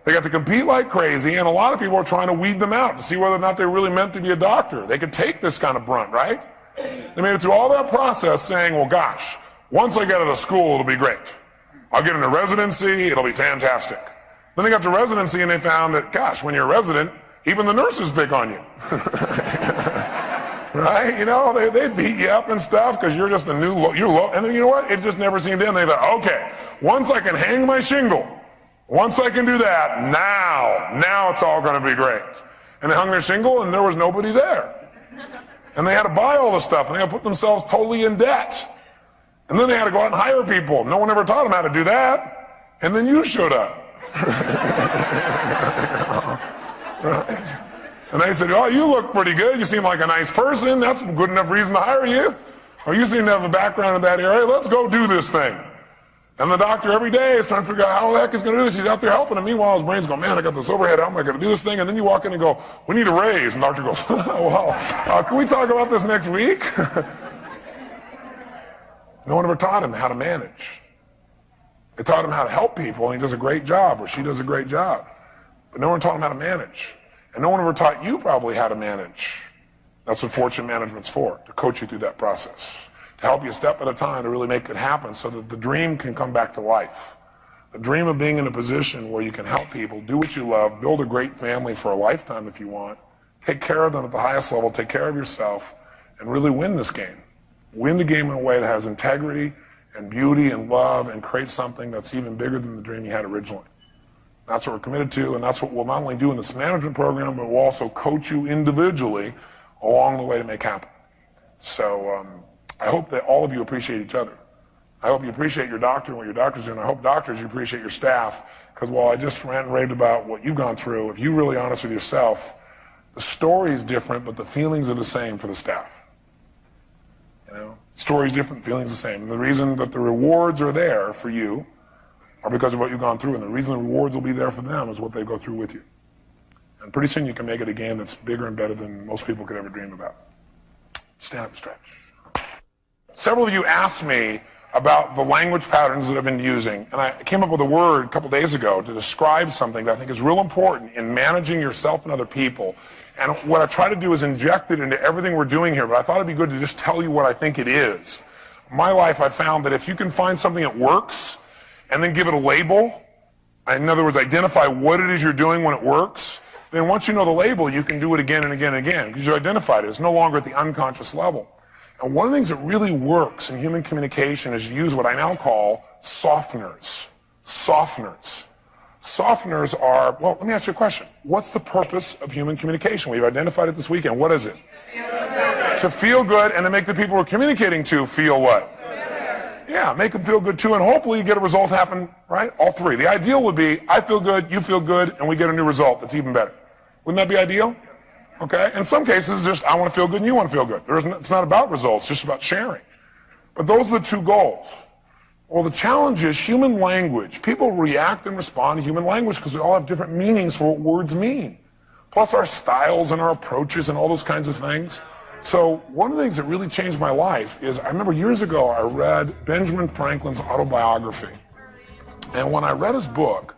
They got to compete like crazy, and a lot of people are trying to weed them out to see whether or not they're really meant to be a doctor. They could take this kind of brunt, right? They made it through all that process saying, well, gosh, once I get out of school, it'll be great. I'll get into residency, it'll be fantastic. Then they got to residency, and they found that, gosh, when you're a resident, even the nurses pick on you. Right? You know, they beat you up and stuff because you're just the new, and then you know what? It just never seemed to end. They thought, okay, once I can hang my shingle, once I can do that, now it's all going to be great. And they hung their shingle, and there was nobody there. And they had to buy all the stuff, and they had to put themselves totally in debt. And then they had to go out and hire people. No one ever taught them how to do that. And then you showed up. Right? And they said, oh, you look pretty good. You seem like a nice person. That's a good enough reason to hire you. Or you seem to have a background in that area. Let's go do this thing. And the doctor every day is trying to figure out how the heck he's going to do this. He's out there helping him. Meanwhile, his brain's going, man, I got this overhead. How am I going to do this thing? And then you walk in and go, we need a raise. And the doctor goes, well, can we talk about this next week? No one ever taught him how to manage. They taught him how to help people, and he does a great job, or she does a great job. But no one taught him how to manage. And no one ever taught you probably how to manage. That's what fortune management's for, to coach you through that process, to help you step at a time to really make it happen so that the dream can come back to life. The dream of being in a position where you can help people, do what you love, build a great family for a lifetime if you want, take care of them at the highest level, take care of yourself, and really win this game. Win the game in a way that has integrity and beauty and love and create something that's even bigger than the dream you had originally. That's what we're committed to, and that's what we'll not only do in this management program, but we'll also coach you individually along the way to make happen. So I hope that all of you appreciate each other. I hope you appreciate your doctor and what your doctor's doing. I hope doctors, you appreciate your staff, because while I just rant and raved about what you've gone through, if you're really honest with yourself, the story is different, but the feelings are the same for the staff. You know, story's different, feelings the same. And the reason that the rewards are there for you are because of what you've gone through, and the reason the rewards will be there for them is what they go through with you. And pretty soon you can make it a game that's bigger and better than most people could ever dream about. Stand up and stretch. Several of you asked me about the language patterns that I've been using, and I came up with a word a couple days ago to describe something that I think is real important in managing yourself and other people. And what I try to do is inject it into everything we're doing here, but I thought it'd be good to just tell you what I think it is. In my life, I've found that if you can find something that works and then give it a label, in other words, identify what it is you're doing when it works, then once you know the label, you can do it again and again and again, because you identified it. It's no longer at the unconscious level. And one of the things that really works in human communication is to use what I now call softeners. Softeners. Softeners are, well, let me ask you a question. What's the purpose of human communication? We've identified it this weekend. What is it? To feel good and to make the people we're communicating to feel what? Yeah, make them feel good too, and hopefully you get a result happen, right? All three. The ideal would be, I feel good, you feel good, and we get a new result that's even better. Wouldn't that be ideal? Okay? In some cases, just I want to feel good and you want to feel good. It's not about results, it's just about sharing. But those are the two goals. Well, the challenge is human language. People react and respond to human language because we all have different meanings for what words mean. Plus our styles and our approaches and all those kinds of things. So one of the things that really changed my life is I remember years ago I read Benjamin Franklin's autobiography. And when I read his book,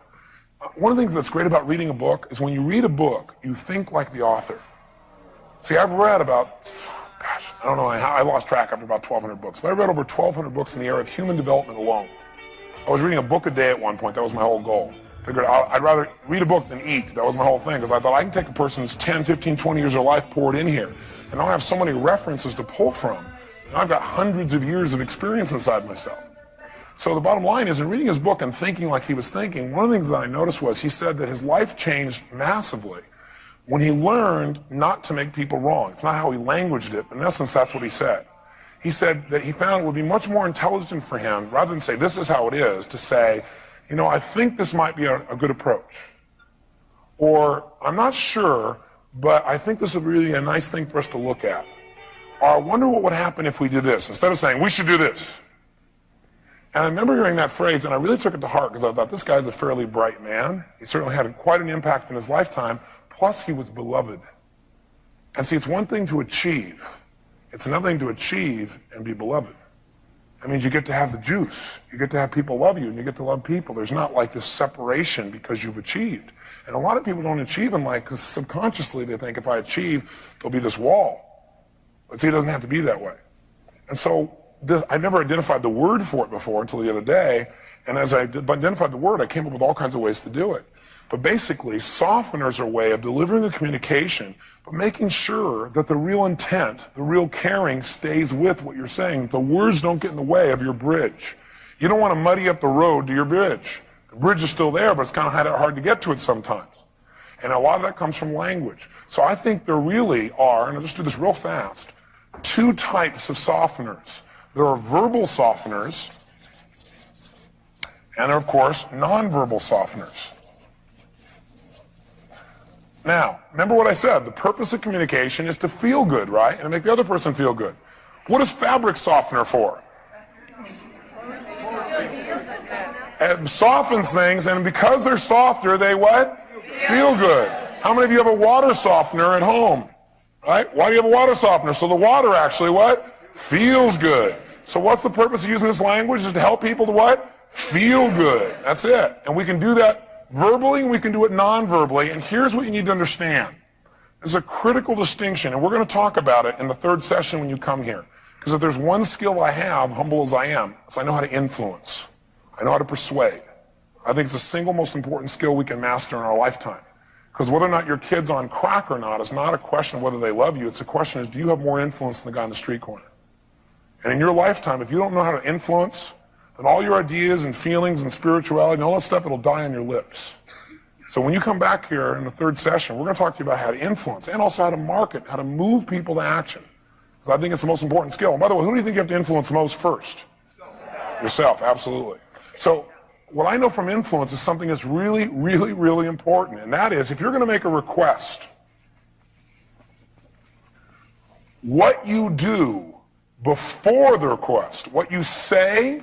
one of the things that's great about reading a book is when you read a book, you think like the author. See, I've read about, I don't know, I lost track after about 1,200 books, but I read over 1,200 books in the area of human development alone. I was reading a book a day at one point. That was my whole goal. Figured I'd rather read a book than eat. That was my whole thing, because I thought I can take a person's 10, 15, 20 years of life, pour it in here. And now I have so many references to pull from. And I've got hundreds of years of experience inside myself. So the bottom line is, in reading his book and thinking like he was thinking, one of the things that I noticed was he said that his life changed massively when he learned not to make people wrong. It's not how he languaged it, but in essence, that's what he said. He said that he found it would be much more intelligent for him, rather than say, this is how it is, to say, you know, I think this might be a good approach. Or, I'm not sure, but I think this would really be a nice thing for us to look at. Or, I wonder what would happen if we did this, instead of saying, we should do this. And I remember hearing that phrase, and I really took it to heart, because I thought, this guy's a fairly bright man. He certainly had quite an impact in his lifetime, plus he was beloved. And see, it's one thing to achieve. It's another thing to achieve and be beloved. That means you get to have the juice. You get to have people love you, and you get to love people. There's not like this separation because you've achieved. And a lot of people don't achieve in life because subconsciously they think, if I achieve, there'll be this wall. But see, it doesn't have to be that way. And so I never identified the word for it before until the other day. And as I identified the word, I came up with all kinds of ways to do it. But basically, softeners are a way of delivering a communication, but making sure that the real intent, the real caring stays with what you're saying. The words don't get in the way of your bridge. You don't want to muddy up the road to your bridge. The bridge is still there, but it's kind of hard to get to it sometimes. And a lot of that comes from language. So I think there really are, and I'll just do this real fast, two types of softeners. There are verbal softeners, and there are, of course, nonverbal softeners. Now, remember what I said. The purpose of communication is to feel good, right? And to make the other person feel good. What is fabric softener for? It softens things, and because they're softer, they what? Feel good. How many of you have a water softener at home? Right? Why do you have a water softener? So the water actually what? Feels good. So what's the purpose of using this language? Is to help people to what? Feel good. That's it. And we can do that verbally, and we can do it non-verbally. And here's what you need to understand. There's a critical distinction, and we're going to talk about it in the third session when you come here. Because if there's one skill I have, humble as I am, is I know how to influence. I know how to persuade. I think it's the single most important skill we can master in our lifetime. Because whether or not your kid's on crack or not is not a question of whether they love you. It's a question is, do you have more influence than the guy on the street corner? And in your lifetime, if you don't know how to influence, then all your ideas and feelings and spirituality and all that stuff, it'll die on your lips. So when you come back here in the third session, we're going to talk to you about how to influence and also how to market, how to move people to action. Because I think it's the most important skill. And by the way, who do you think you have to influence most first? Yourself, absolutely. So what I know from influence is something that's really, really, really important. And that is, if you're going to make a request, what you do before the request, what you say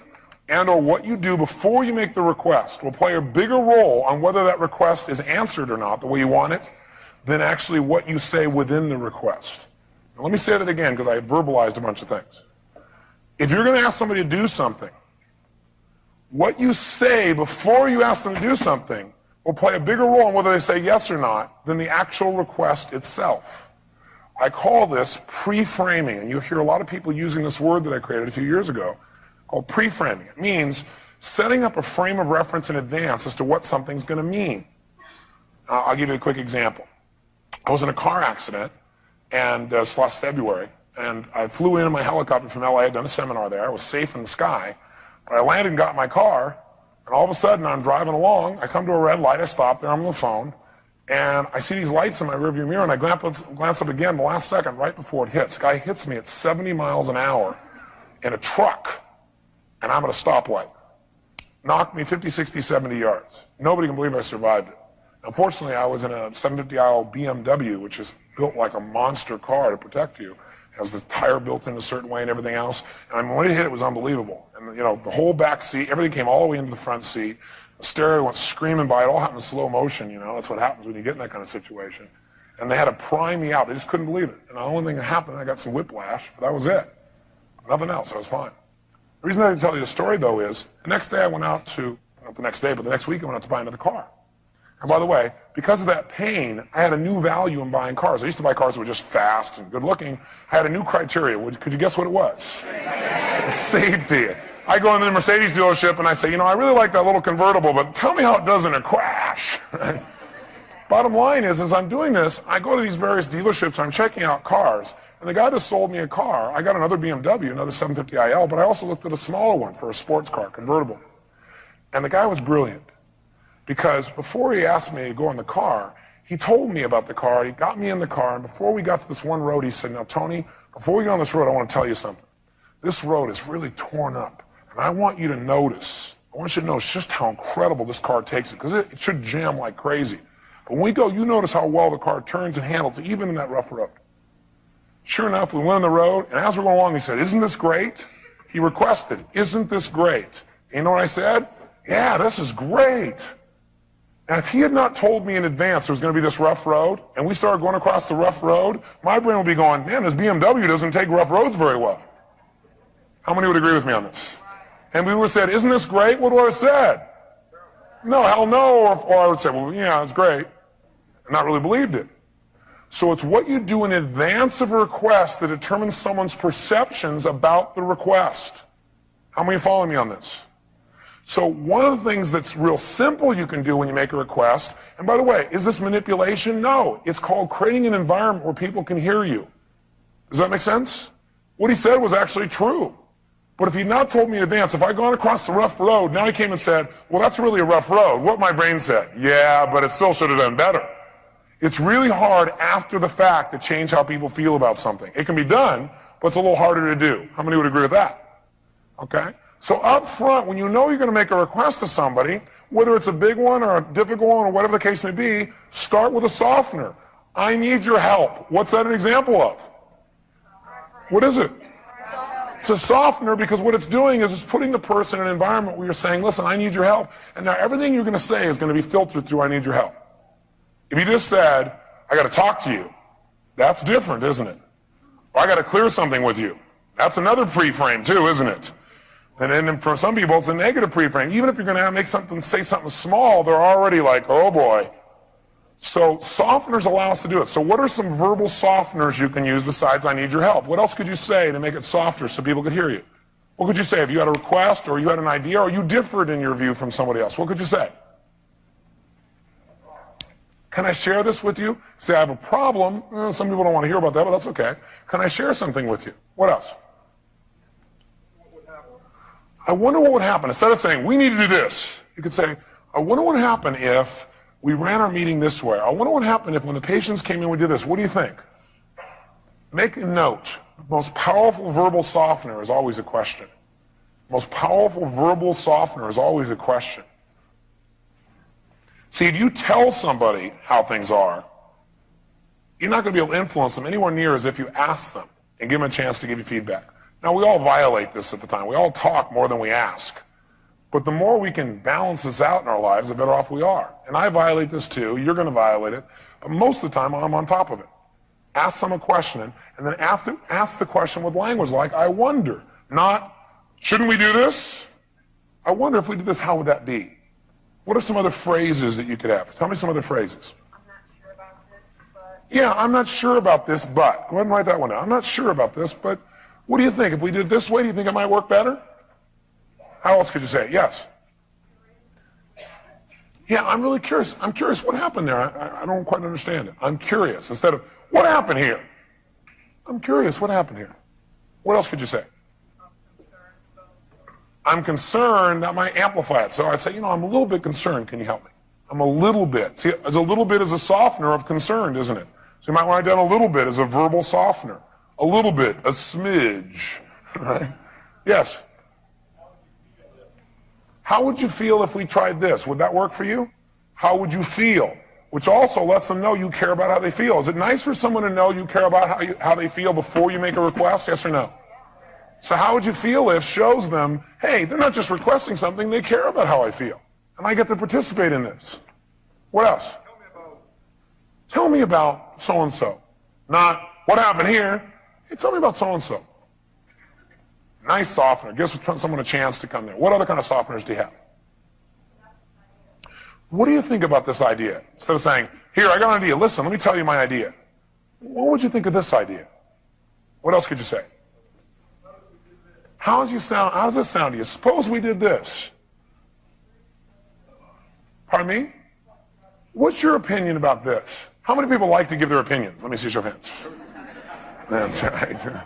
and or what you do before you make the request will play a bigger role on whether that request is answered or not the way you want it than actually what you say within the request. Now, let me say that again because I verbalized a bunch of things. If you're going to ask somebody to do something, what you say before you ask them to do something will play a bigger role in whether they say yes or not than the actual request itself. I call this pre-framing, and you hear a lot of people using this word that I created a few years ago called pre-framing. It means setting up a frame of reference in advance as to what something's going to mean. I'll give you a quick example. I was in a car accident and last February, and I flew in my helicopter from LA. I'd done a seminar there. I was safe in the sky. But I landed and got in my car, and all of a sudden I'm driving along. I come to a red light. I stop there. I'm on the phone, and I see these lights in my rearview mirror, and I glance up again the last second right before it hits. The guy hits me at 70 miles an hour in a truck, and I'm at a stoplight. Knocked me 50, 60, 70 yards. Nobody can believe I survived it. Unfortunately, I was in a 750i BMW, which is built like a monster car to protect you. It has the tire built in a certain way and everything else. And when it hit, it was unbelievable. And you know, the whole back seat, everything came all the way into the front seat. The stereo went screaming by. It all happened in slow motion, you know. That's what happens when you get in that kind of situation. And they had to prime me out. They just couldn't believe it. And the only thing that happened, I got some whiplash, but that was it. Nothing else. I was fine. The reason I didn't tell you the story, though, is the next day I went out to, not the next day, but the next week I went out to buy another car. And by the way, because of that pain, I had a new value in buying cars. I used to buy cars that were just fast and good looking. I had a new criteria. Could you guess what it was? Safety. I go into the Mercedes dealership and I say, you know, I really like that little convertible, but tell me how it does in a crash. Bottom line is, as I'm doing this, I go to these various dealerships, I'm checking out cars, and the guy just sold me a car. I got another BMW, another 750iL, but I also looked at a smaller one for a sports car, convertible. And the guy was brilliant. Because before he asked me to go in the car, he told me about the car, he got me in the car, and before we got to this one road, he said, now, Tony, before we get on this road, I want to tell you something. This road is really torn up, and I want you to notice I want you to notice just how incredible this car takes it, because it should jam like crazy. But when we go, you notice how well the car turns and handles it, even in that rough road. Sure enough, we went on the road, and as we're going along, he said, isn't this great? He requested, isn't this great? And you know what I said? Yeah, this is great. And if he had not told me in advance there was going to be this rough road, and we started going across the rough road, my brain would be going, man, this BMW doesn't take rough roads very well. How many would agree with me on this? And we would have said, isn't this great? What would I have said? No, hell no. Or I would say, well, yeah, it's great. And not really believed it. So it's what you do in advance of a request that determines someone's perceptions about the request. How many are following me on this? So one of the things that's real simple you can do when you make a request, and by the way, is this manipulation? No. It's called creating an environment where people can hear you. Does that make sense? What he said was actually true. But if he'd not told me in advance, if I'd gone across the rough road, now he came and said, well, that's really a rough road. What my brain said, yeah, but it still should have done better. It's really hard after the fact to change how people feel about something. It can be done, but it's a little harder to do. How many would agree with that? Okay? So up front, when you know you're going to make a request to somebody, whether it's a big one or a difficult one or whatever the case may be, start with a softener. I need your help. What's that an example of? What is it? It's a softener, because what it's doing is it's putting the person in an environment where you're saying, listen, I need your help. And now everything you're going to say is going to be filtered through I need your help. If you just said, I got to talk to you, that's different, isn't it? Or I got to clear something with you. That's another pre-frame too, isn't it? And then for some people, it's a negative pre-frame. Even if you're going to make something, say something small, they're already like, oh boy. So softeners allow us to do it. So what are some verbal softeners you can use besides I need your help? What else could you say to make it softer so people could hear you? What could you say if you had a request or you had an idea or you differed in your view from somebody else? What could you say? Can I share this with you? Say I have a problem. Some people don't want to hear about that, but that's okay. Can I share something with you? What else? I wonder what would happen. Instead of saying, we need to do this, you could say, I wonder what would happen if we ran our meeting this way. I wonder what would happen if when the patients came in, we did this. What do you think? Make a note. The most powerful verbal softener is always a question. The most powerful verbal softener is always a question. See, if you tell somebody how things are, you're not going to be able to influence them anywhere near as if you ask them and give them a chance to give you feedback. Now, we all violate this at the time. We all talk more than we ask. But the more we can balance this out in our lives, the better off we are. And I violate this too. You're going to violate it. But most of the time, I'm on top of it. Ask them a question, and then after, ask the question with language like, I wonder. Not, shouldn't we do this? I wonder if we did this, how would that be? What are some other phrases that you could have? Tell me some other phrases. I'm not sure about this, but... Yeah, I'm not sure about this, but. Go ahead and write that one down. I'm not sure about this, but what do you think? If we did it this way, do you think it might work better? How else could you say it? Yes? Yeah, I'm really curious. I'm curious what happened there. I don't quite understand it. I'm curious. Instead of, what happened here? I'm curious, what happened here? What else could you say? I'm concerned. That might amplify it. So I'd say, I'm a little bit concerned. Can you help me? I'm a little bit. See, as a little bit is a softener of concerned, isn't it? So you might write down a little bit as a verbal softener. A little bit, a smidge. Right? Yes? How would you feel if we tried this? Would that work for you? How would you feel? Which also lets them know you care about how they feel. Is it nice for someone to know you care about how they feel before you make a request? Yes or no? So how would you feel if shows them, hey, they're not just requesting something, they care about how I feel. And I get to participate in this. What else? Tell me about so-and-so. Not, what happened here? Hey, tell me about so-and-so. Nice softener. Gives someone a chance to come there. What other kind of softeners do you have? What do you think about this idea? Instead of saying, here, I got an idea. Listen, let me tell you my idea. What would you think of this idea? What else could you say? How does this sound to you? Suppose we did this. Pardon me? What's your opinion about this? How many people like to give their opinions? Let me see your hands. That's right.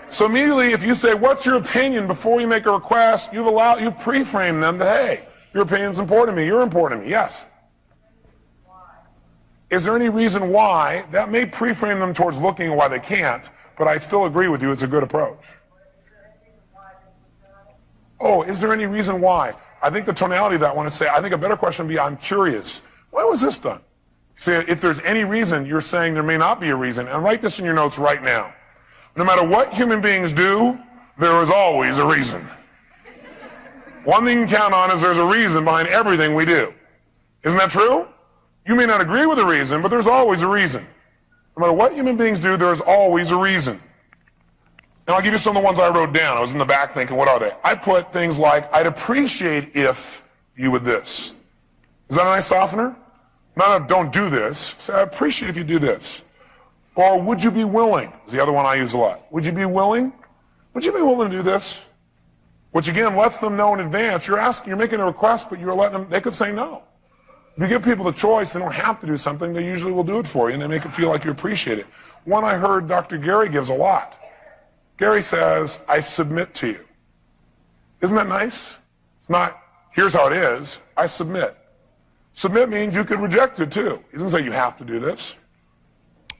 So immediately, if you say, what's your opinion before you make a request, you've pre-framed them that, hey, your opinion's important to me, you're important to me. Yes? Is there any reason why? That may pre-frame them towards looking why they can't, but I still agree with you, it's a good approach. Oh, is there any reason why? I think the tonality of that one is say, I think a better question would be, I'm curious. Why was this done? See, if there's any reason, you're saying there may not be a reason. And write this in your notes right now. No matter what human beings do, there is always a reason. One thing you can count on is there's a reason behind everything we do. Isn't that true? You may not agree with the reason, but there's always a reason. No matter what human beings do, there is always a reason. And I'll give you some of the ones I wrote down. I was in the back thinking, what are they? I put things like, I'd appreciate if you would this. Is that a nice softener? Not a don't do this. Say, I appreciate if you do this. Or would you be willing? Is the other one I use a lot. Would you be willing? Would you be willing to do this? Which again lets them know in advance. You're asking, you're making a request, but you're letting them, they could say no. If you give people the choice, they don't have to do something, they usually will do it for you, and they make it feel like you appreciate it. One I heard Dr. Gary gives a lot. Gary says, I submit to you. Isn't that nice? It's not, here's how it is, I submit. Submit means you could reject it too. He doesn't say you have to do this.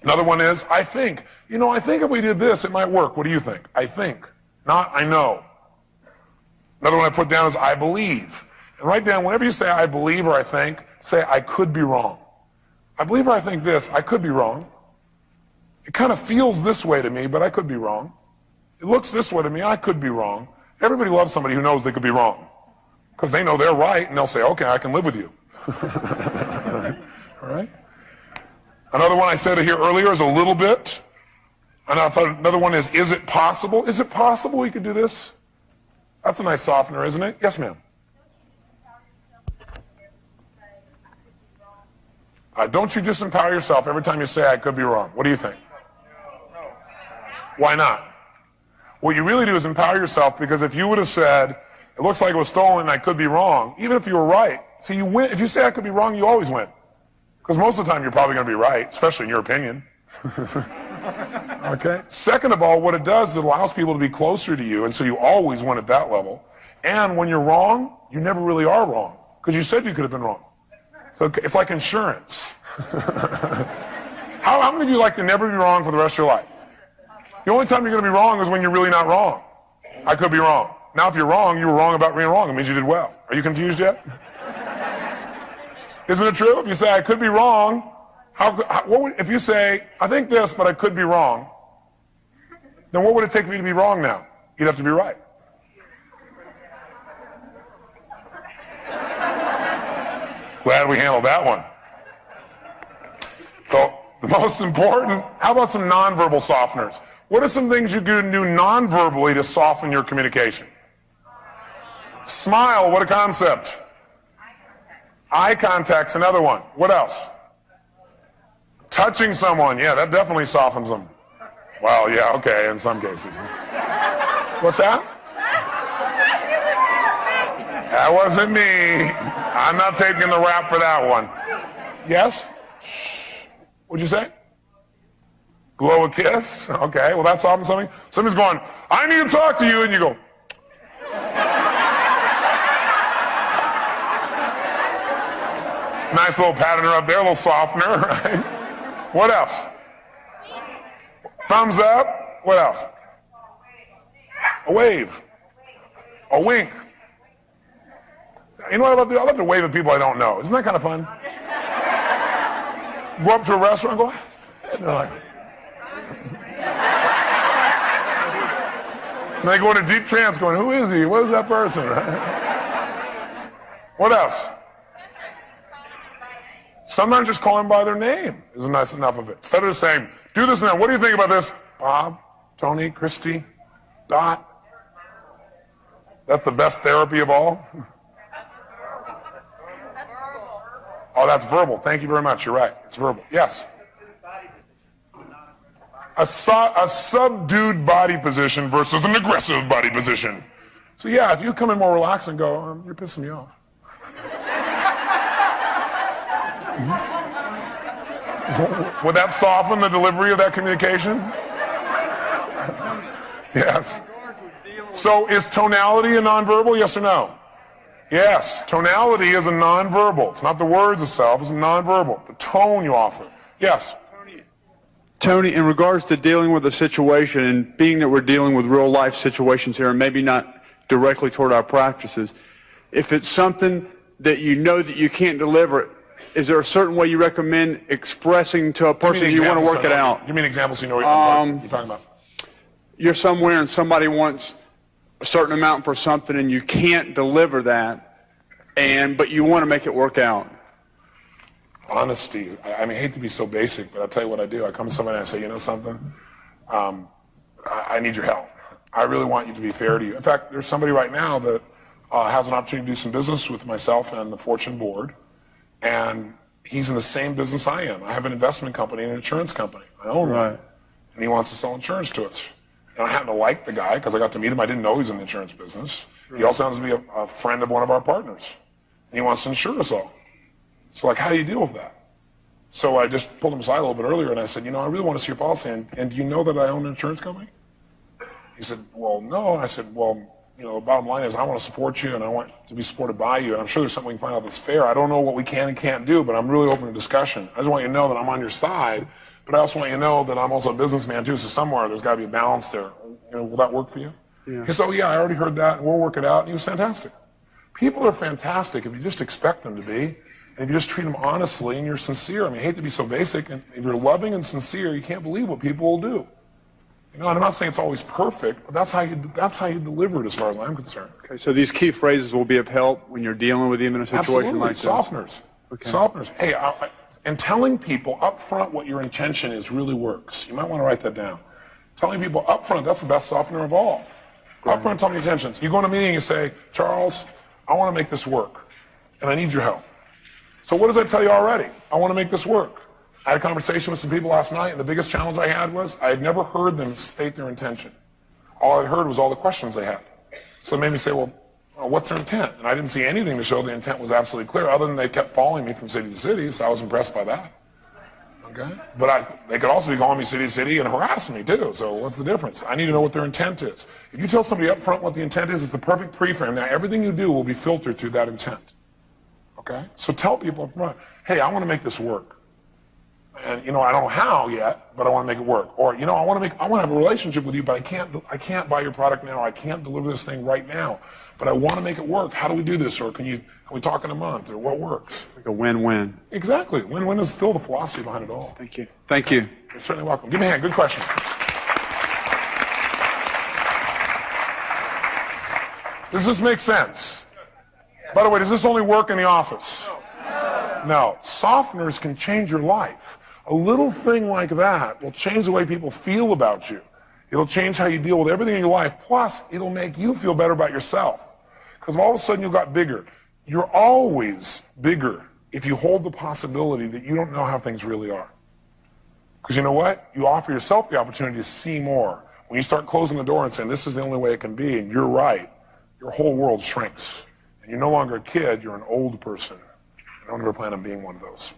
Another one is, I think. You know, I think if we did this, it might work. What do you think? I think, not I know. Another one I put down is I believe. And write down, whenever you say I believe or I think, say I could be wrong. I believe or I think this, I could be wrong. It kind of feels this way to me, but I could be wrong. It looks this way to me, I could be wrong. Everybody loves somebody who knows they could be wrong. Because they know they're right, and they'll say, okay, I can live with you. All right? Another one I said here earlier is a little bit. And I thought another one is it possible? Is it possible we could do this? That's a nice softener, isn't it? Yes, ma'am. Don't you disempower yourself every time you say I could be wrong? What do you think? Why not? What you really do is empower yourself, because if you would have said, it looks like it was stolen and I could be wrong, even if you were right, see, you win. If you say I could be wrong, you always win. Because most of the time you're probably going to be right, especially in your opinion. Okay? Second of all, what it does is it allows people to be closer to you, and so you always win at that level. And when you're wrong, you never really are wrong, because you said you could have been wrong. So it's like insurance. How many of you like to never be wrong for the rest of your life? The only time you're going to be wrong is when you're really not wrong. I could be wrong. Now if you're wrong, you were wrong about being wrong. It means you did well. Are you confused yet? Isn't it true? If you say I could be wrong, if you say I think this, but I could be wrong, then what would it take for you to be wrong now? You'd have to be right. Glad we handled that one. So the most important, how about some nonverbal softeners? What are some things you can do non-verbally to soften your communication? Smile, what a concept. Eye contact's another one. What else? Touching someone, yeah, that definitely softens them. Well, yeah, okay, in some cases. What's that? That wasn't me. I'm not taking the rap for that one. Yes? Shh. What'd you say? Blow a kiss? Okay, well that's often something. Somebody's going, I need to talk to you, and you go. Nice little patterner up there, a little softener, right? What else? Thumbs up. What else? A wave. A wink. You know what I love to do? I love to wave at people I don't know. Isn't that kind of fun? Go up to a restaurant and go, and they're like, and they go into deep trance going, who is he? What is that person? What else? Sometimes just calling by their name isn't nice enough of it. Instead of just saying, do this now. What do you think about this? Bob, Tony, Christy, Dot. That's the best therapy of all. Oh, that's verbal. Thank you very much. You're right. It's verbal. Yes. A subdued body position versus an aggressive body position. So yeah, if you come in more relaxed and go, you're pissing me off. Would that soften the delivery of that communication? Yes. So is tonality a nonverbal? Yes or no? Yes. Tonality is a nonverbal. It's not the words itself. It's a nonverbal. The tone you offer. Yes. Tony, in regards to dealing with a situation, and being that we're dealing with real life situations here, and maybe not directly toward our practices, if it's something that you know that you can't deliver, is there a certain way you recommend expressing to a person you want to work it out? Give me an example so you know what you're talking about. You're somewhere and somebody wants a certain amount for something and you can't deliver that, but you want to make it work out. Honesty. I mean, I hate to be so basic, but I'll tell you what I do. I come to somebody and I say, you know something? I need your help. I really want you to be fair to you. In fact, there's somebody right now that has an opportunity to do some business with myself and the Fortune board, and he's in the same business I am. I have an investment company and an insurance company. I own one. And he wants to sell insurance to us. And I happen to like the guy because I got to meet him. I didn't know he was in the insurance business. He also happens to be a friend of one of our partners. And he wants to insure us all. So, like, how do you deal with that? So I just pulled him aside a little bit earlier and I said, you know, I really want to see your policy. And do you know that I own an insurance company? He said, well, no. And I said, well, you know, the bottom line is I want to support you and I want to be supported by you. And I'm sure there's something we can find out that's fair. I don't know what we can and can't do, but I'm really open to discussion. I just want you to know that I'm on your side, but I also want you to know that I'm also a businessman too. So somewhere there's got to be a balance there. You know, will that work for you? Yeah. He said, oh, yeah, I already heard that and we'll work it out. And he was fantastic. People are fantastic if you just expect them to be. And if you just treat them honestly and you're sincere. I mean, I hate to be so basic. And if you're loving and sincere, you can't believe what people will do. You know, and I'm not saying it's always perfect, but that's how you deliver it as far as I'm concerned. Okay, so these key phrases will be of help when you're dealing with even a situation like this? Softeners. Okay. Softeners. Hey, and telling people up front what your intention is really works. You might want to write that down. Telling people up front, that's the best softener of all. Right. Up front, tell me your intentions. You go in a meeting and you say, Charles, I want to make this work, and I need your help. So what does that tell you already? I want to make this work. I had a conversation with some people last night, and the biggest challenge I had was I had never heard them state their intention. All I'd heard was all the questions they had. So it made me say, well, what's their intent? And I didn't see anything to show the intent was absolutely clear, other than they kept following me from city to city, so I was impressed by that. Okay? But they could also be calling me city to city and harassing me too, so what's the difference? I need to know what their intent is. If you tell somebody up front what the intent is, it's the perfect pre-frame. Now, everything you do will be filtered through that intent. Okay? So tell people up front, hey, I want to make this work. And, you know, I don't know how yet, but I want to make it work. Or, you know, I want to have a relationship with you, but I can't buy your product now. I can't deliver this thing right now, but I want to make it work. How do we do this? Or can we talk in a month? Or what works? Like a win-win. Exactly. Win-win is still the philosophy behind it all. Thank you. Thank you. You're certainly welcome. Give me a hand. Good question. Does this make sense? By the way, does this only work in the office? No. Softeners can change your life. A little thing like that will change the way people feel about you. It'll change how you deal with everything in your life. Plus, it'll make you feel better about yourself. Because all of a sudden you got bigger. You're always bigger if you hold the possibility that you don't know how things really are. Because you know what? You offer yourself the opportunity to see more. When you start closing the door and saying, this is the only way it can be, and you're right, your whole world shrinks. And you're no longer a kid, you're an old person. I don't ever plan on being one of those.